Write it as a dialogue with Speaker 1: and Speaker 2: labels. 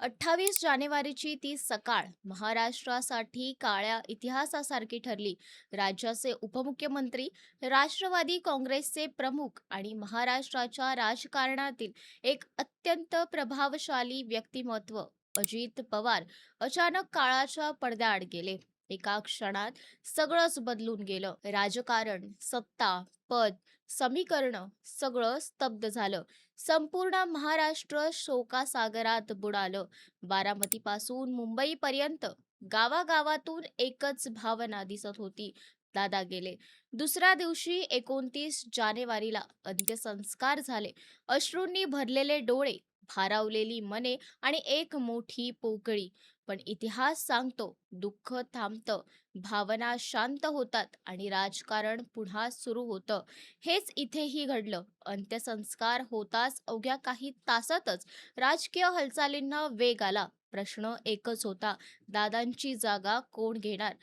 Speaker 1: 28 जानेवारीची ती सकाळ महाराष्ट्रासाठी काळ्या इतिहासासारखी ठरली. राज्याचे उपमुख्यमंत्री, राष्ट्रवादी काँग्रेसचे प्रमुख आणि महाराष्ट्राच्या राजकारणातील एक अत्यंत प्रभावशाली व्यक्तिमत्व अजित पवार अचानक काळाच्या पडद्याआड गेले. एका क्षणात सगळंच बदलून गेलं. राजकारण, सत्ता, पद, समीकरणं सगळं स्तब्ध झालं. संपूर्ण महाराष्ट्र शोकासागरात बुडालं. बारामतीपासून मुंबईपर्यंत गावागावातून एकच भावना दिसत होती. दादा गेले. दुसऱ्या दिवशी 29 जानेवारीला अंत्यसंस्कार झाले. अश्रूंनी भरलेले डोळे, भारावलेली मने आणि एक मोठी पोकळी. पण इतिहास सांगतो, दुःख थांबतं, भावना शांत होतात आणि राजकारण पुन्हा सुरू होतं. हेच इथेही घडलं. अंत्यसंस्कार होताच अवघ्या काही तासातच राजकीय हालचालींना वेग आला. प्रश्न एकच होता, दादांची जागा कोण घेणार?